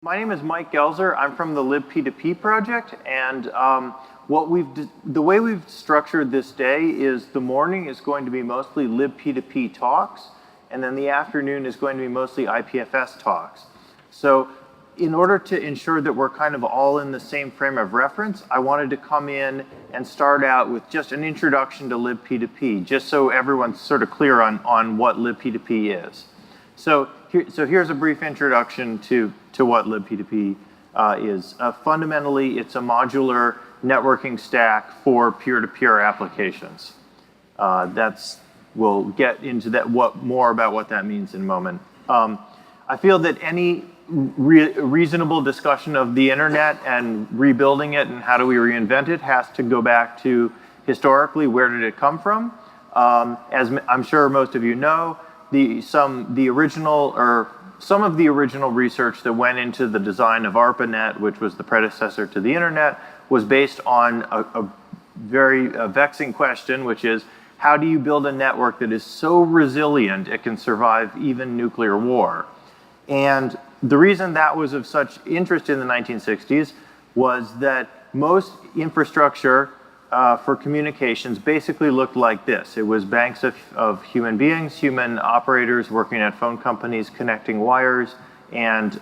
My name is Mike Goelzer. I'm from the libp2p project, and the way we've structured this day is the morning is going to be mostly libp2p talks, and then the afternoon is going to be mostly IPFS talks. So in order to ensure that we're kind of all in the same frame of reference, I wanted to come in and start out with just an introduction to libp2p, just so everyone's sort of clear on what libp2p is. So here's a brief introduction to what libp2p is. Fundamentally, it's a modular networking stack for peer-to-peer applications. We'll get into that more about what that means in a moment. I feel that any reasonable discussion of the internet and rebuilding it and how do we reinvent it has to go back to historically, where did it come from? As I'm sure most of you know, some of the original research that went into the design of ARPANET, which was the predecessor to the internet, was based on a very vexing question, which is, how do you build a network that is so resilient it can survive even nuclear war? And the reason that was of such interest in the 1960s was that most infrastructure for communications basically looked like this. It was banks of human beings, human operators working at phone companies, connecting wires, and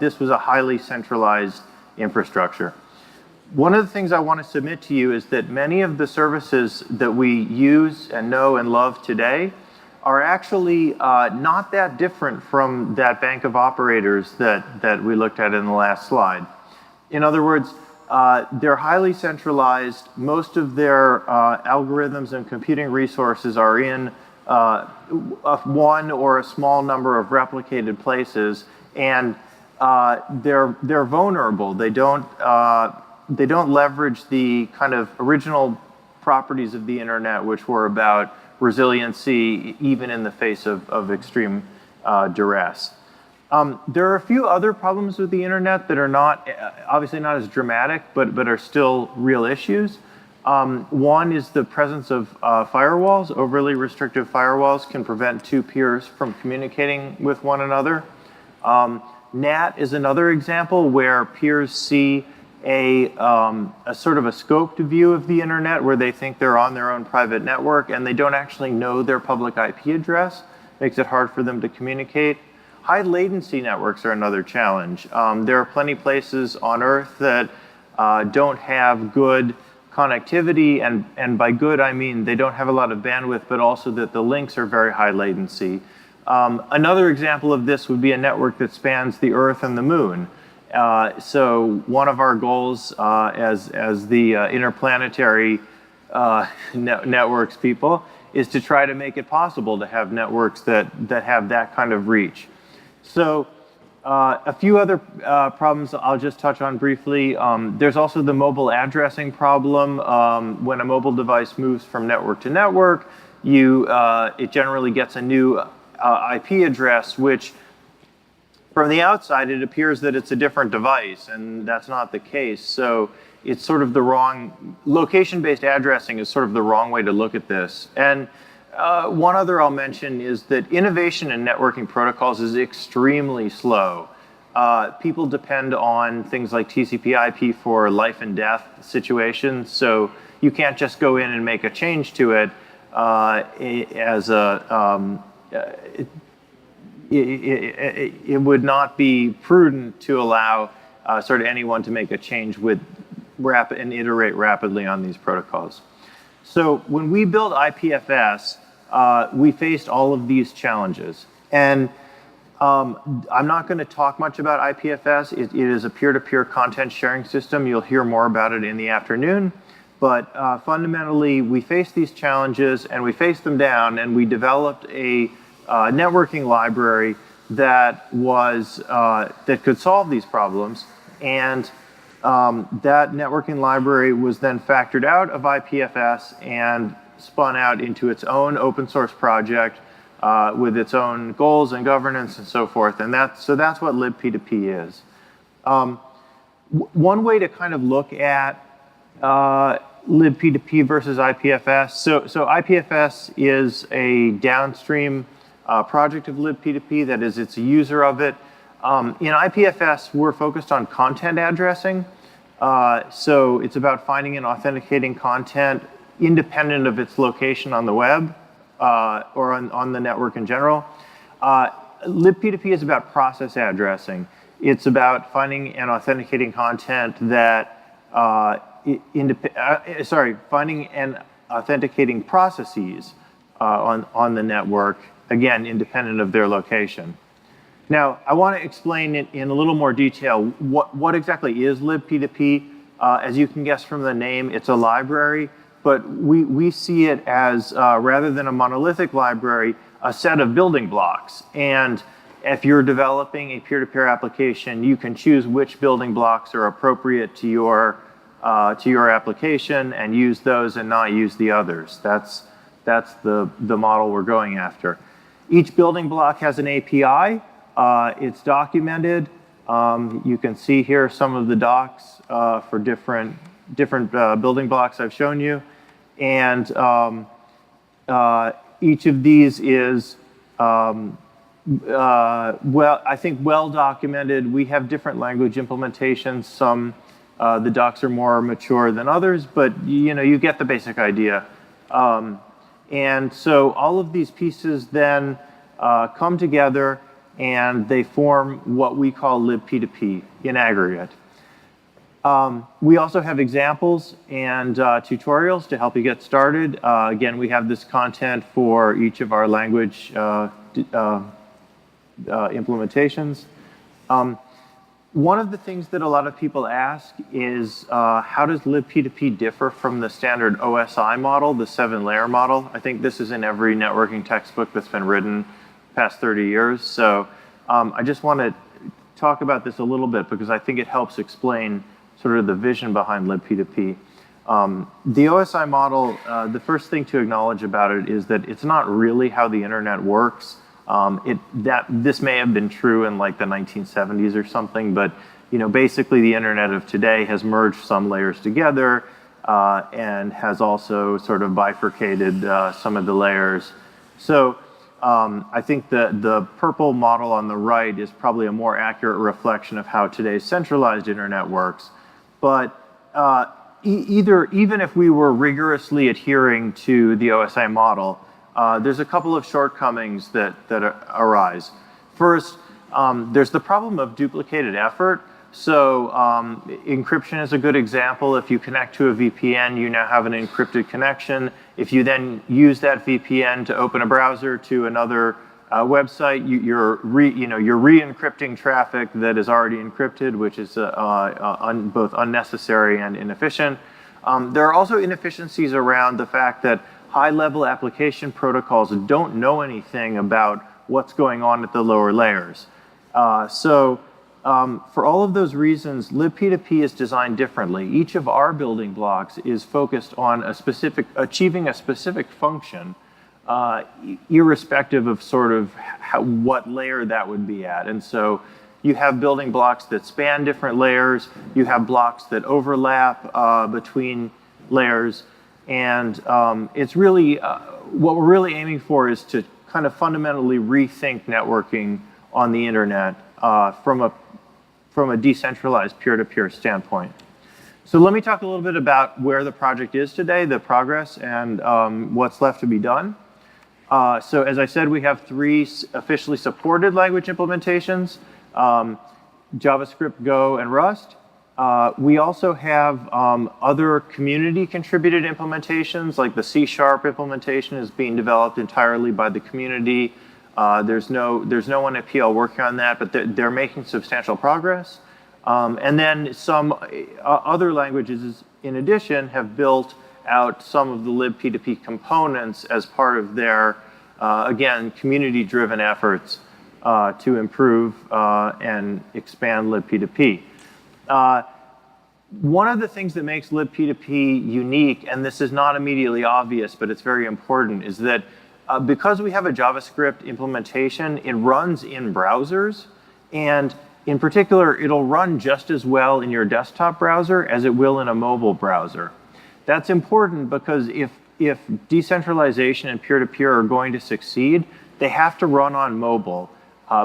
this was a highly centralized infrastructure. One of the things I want to submit to you is that many of the services that we use and know and love today are actually not that different from that bank of operators that we looked at in the last slide. In other words, they're highly centralized. Most of their algorithms and computing resources are in one or a small number of replicated places, and they're vulnerable. They don't leverage the kind of original properties of the internet, which were about resiliency even in the face of extreme duress. There are a few other problems with the internet that are obviously not as dramatic, but are still real issues. One is the presence of firewalls. Overly restrictive firewalls can prevent two peers from communicating with one another. NAT is another example where peers see a sort of a scoped view of the internet where they think they're on their own private network and they don't actually know their public IP address. Makes it hard for them to communicate. High latency networks are another challenge. There are plenty of places on Earth that don't have good connectivity, and by good I mean they don't have a lot of bandwidth, but also that the links are very high latency. Another example of this would be a network that spans the Earth and the Moon. So one of our goals as the interplanetary networks people is to try to make it possible to have networks that have that kind of reach. So a few other problems I'll just touch on briefly. There's also the mobile addressing problem. When a mobile device moves from network to network, it generally gets a new IP address, which from the outside, it appears that it's a different device, and that's not the case. So it's sort of the wrong, location-based addressing is sort of the wrong way to look at this. And one other I'll mention is that innovation in networking protocols is extremely slow. People depend on things like TCP/IP for life and death situations, so you can't just go in and make a change to it it would not be prudent to allow sort of anyone to make a change and iterate rapidly on these protocols. So when we built IPFS, we faced all of these challenges. And I'm not going to talk much about IPFS. It is a peer-to-peer content sharing system. You'll hear more about it in the afternoon. But fundamentally, we faced these challenges, and we faced them down, and we developed a networking library that could solve these problems, and that networking library was then factored out of IPFS and spun out into its own open source project with its own goals and governance and so forth. And that's what libp2p is. One way to kind of look at libp2p versus IPFS. So IPFS is a downstream project of libp2p, that is, it's a user of it. In IPFS, we're focused on content addressing. So it's about finding and authenticating content independent of its location on the web or on the network in general. libp2p is about process addressing. It's about finding and authenticating content that, finding and authenticating processes on the network, again, independent of their location. Now, I want to explain it in a little more detail. What exactly is libp2p? As you can guess from the name, it's a library, but we see it as, rather than a monolithic library, a set of building blocks. And if you're developing a peer-to-peer application, you can choose which building blocks are appropriate to your application and use those and not use the others. That's the model we're going after. Each building block has an API. It's documented. You can see here some of the docs for different building blocks I've shown you. And each of these is, I think well documented. We have different language implementations. Some, the docs are more mature than others, but you get the basic idea. And so all of these pieces then come together and they form what we call libp2p in aggregate. We also have examples and tutorials to help you get started. Again, we have this content for each of our language implementations. One of the things that a lot of people ask is how does libp2p differ from the standard OSI model, the 7-layer model? I think this is in every networking textbook that's been written the past 30 years. So I just want to talk about this a little bit because I think it helps explain sort of the vision behind libp2p. The OSI model, the first thing to acknowledge about it is that it's not really how the internet works. This may have been true in like the 1970s or something, but basically the internet of today has merged some layers together and has also sort of bifurcated some of the layers. So I think the purple model on the right is probably a more accurate reflection of how today's centralized internet works. But even if we were rigorously adhering to the OSI model, there's a couple of shortcomings that arise. First, there's the problem of duplicated effort. So encryption is a good example. If you connect to a VPN, you now have an encrypted connection. If you then use that VPN to open a browser to another website, you're re-encrypting traffic that is already encrypted, which is both unnecessary and inefficient. There are also inefficiencies around the fact that high-level application protocols don't know anything about what's going on at the lower layers. For all of those reasons, libp2p is designed differently. Each of our building blocks is focused on achieving a specific function, irrespective of sort of what layer that would be at. And so you have building blocks that span different layers. You have blocks that overlap between layers. And it's really, what we're really aiming for is to kind of fundamentally rethink networking on the internet from a decentralized peer-to-peer standpoint. So let me talk a little bit about where the project is today, the progress, and what's left to be done. So as I said, we have 3 officially supported language implementations, JavaScript, Go, and Rust. We also have other community contributed implementations, like the C# implementation is being developed entirely by the community. There's no one at PL working on that, but they're making substantial progress. And then some other languages, in addition, have built out some of the libp2p components as part of their, again, community-driven efforts to improve and expand libp2p. One of the things that makes libp2p unique, and this is not immediately obvious, but it's very important, is that because we have a JavaScript implementation, it runs in browsers, and in particular, it'll run just as well in your desktop browser as it will in a mobile browser. That's important because if decentralization and peer-to-peer are going to succeed, they have to run on mobile.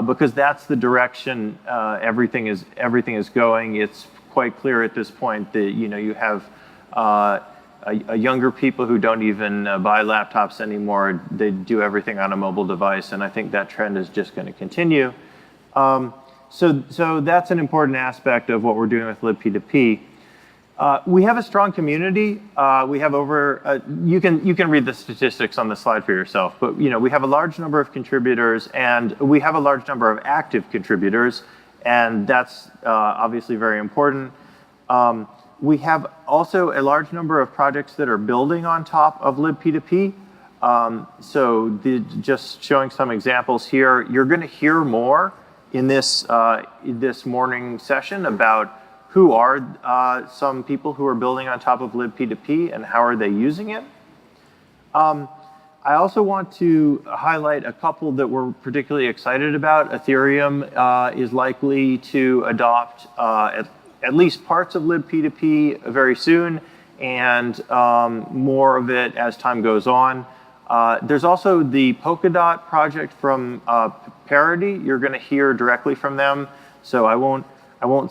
because that's the direction everything is going. It's quite clear at this point that you have a younger people who don't even buy laptops anymore. They do everything on a mobile device, and I think that trend is just going to continue. So that's an important aspect of what we're doing with libp2p. We have a strong community. We have over, you can read the statistics on the slide for yourself, but we have a large number of contributors, and we have a large number of active contributors, and that's obviously very important. We have also a large number of projects that are building on top of libp2p. So just showing some examples here, you're going to hear more in this morning session about who are some people who are building on top of libp2p and how are they using it. I also want to highlight a couple that we're particularly excited about. Ethereum is likely to adopt at least parts of libp2p very soon, and more of it as time goes on. There's also the Polkadot project from Parity. You're going to hear directly from them, so I won't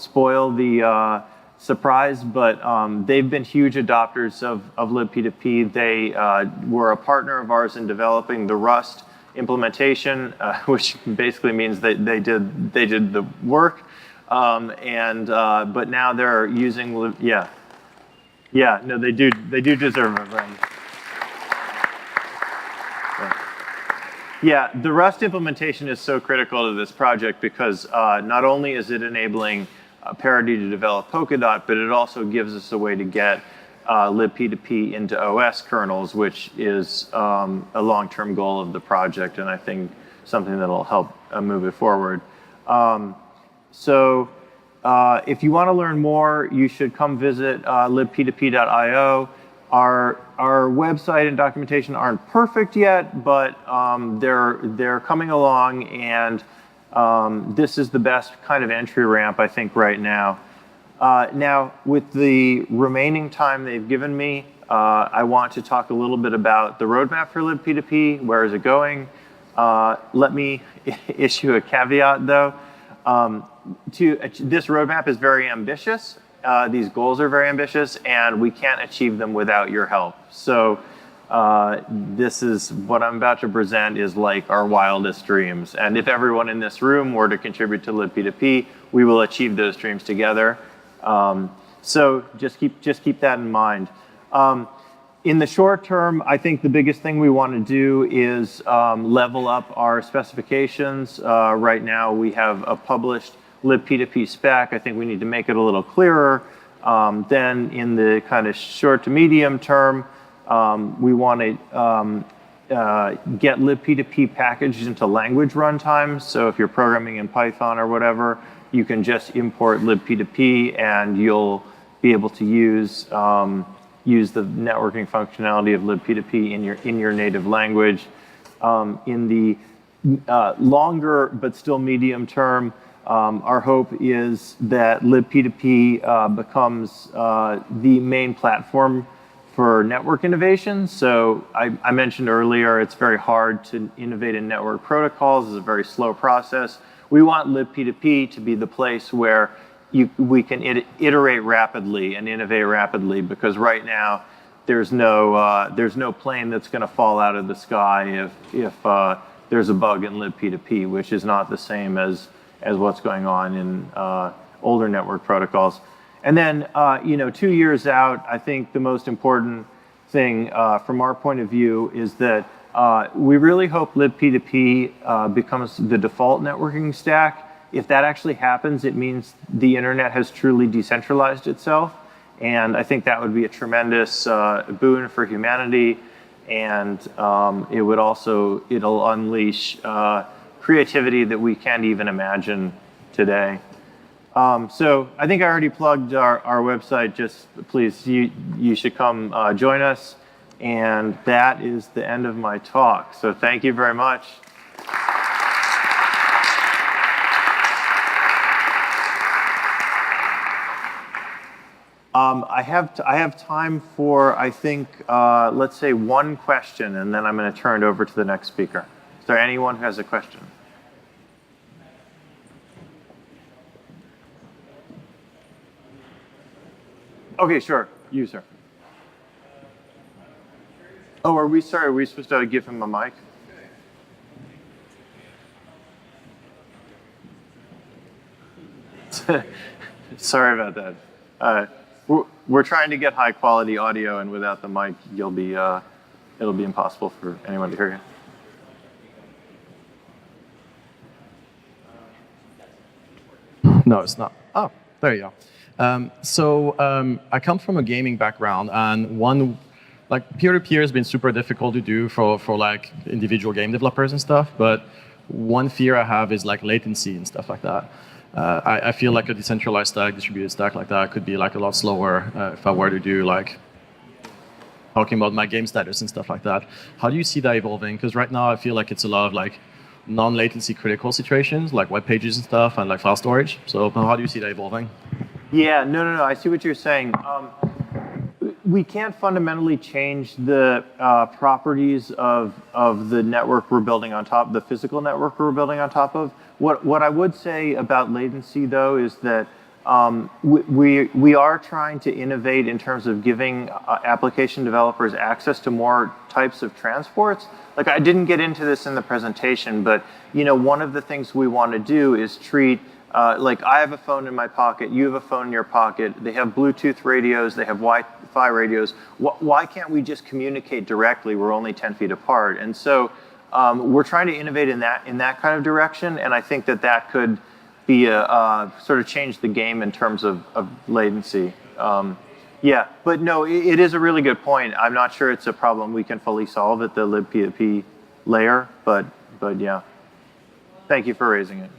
spoil the surprise, but they've been huge adopters of libp2p. They were a partner of ours in developing the Rust implementation, which basically means that they did the work, but now they're using no, they do deserve it. Yeah, the Rust implementation is so critical to this project because not only is it enabling Parity to develop Polkadot, but it also gives us a way to get libp2p into OS kernels, which is a long-term goal of the project, and I think something that'll help move it forward. So if you want to learn more, you should come visit libp2p.io. Our website and documentation aren't perfect yet, but they're coming along, and this is the best kind of entry ramp, I think, right now. Now, with the remaining time they've given me, I want to talk a little bit about the roadmap for libp2p. Where is it going? Let me issue a caveat, though. This roadmap is very ambitious. These goals are very ambitious, and we can't achieve them without your help. So this is what I'm about to present is like our wildest dreams. And if everyone in this room were to contribute to libp2p, we will achieve those dreams together. So just keep that in mind. In the short term, I think the biggest thing we want to do is level up our specifications. Right now, we have a published libp2p spec. I think we need to make it a little clearer. Then in the kind of short to medium term, we want to get libp2p packaged into language runtimes. So if you're programming in Python or whatever, you can just import libp2p and you'll be able to use the networking functionality of libp2p in your native language. In the longer but still medium term, our hope is that libp2p becomes the main platform for network innovation. So I mentioned earlier, it's very hard to innovate in network protocols. It's a very slow process. We want libp2p to be the place where we can iterate rapidly and innovate rapidly, because right now there's no plane that's going to fall out of the sky if there's a bug in libp2p, which is not the same as what's going on in older network protocols. And then, 2 years out, I think the most important thing from our point of view is that we really hope libp2p becomes the default networking stack. If that actually happens, it means the internet has truly decentralized itself. And I think that would be a tremendous boon for humanity. And it'll unleash creativity that we can't even imagine today. So I think I already plugged our website. Just please, you should come join us. And that is the end of my talk. So thank you very much. I have time for, I think, let's say one question, and then I'm going to turn it over to the next speaker. Is there anyone who has a question? Okay, sure. You, sir. Oh, are we supposed to give him a mic? Sorry about that. We're trying to get high quality audio, and without the mic, it'll be impossible for anyone to hear you. No, it's not. Oh, there you go. I come from a gaming background, and like peer-to-peer has been super difficult to do for like individual game developers and stuff. But one fear I have is like latency and stuff like that. I feel like a decentralized stack, distributed stack like that could be like a lot slower if I were to do like talking about my game status and stuff like that. How do you see that evolving? Because right now I feel like it's a lot of like non-latency critical situations like web pages and stuff and like file storage. So how do you see that evolving? Yeah, no. I see what you're saying. We can't fundamentally change the properties of the network we're building on top, the physical network we're building on top of. What I would say about latency, though, is that we are trying to innovate in terms of giving application developers access to more types of transports. Like, I didn't get into this in the presentation, but one of the things we want to do is treat like I have a phone in my pocket, you have a phone in your pocket, they have Bluetooth radios, they have Wi-Fi radios. Why can't we just communicate directly? We're only 10 feet apart. And so we're trying to innovate in that kind of direction, and I think that could be sort of change the game in terms of latency. Yeah, but no, it is a really good point. I'm not sure it's a problem we can fully solve at the libp2p layer, but yeah. Thank you for raising it.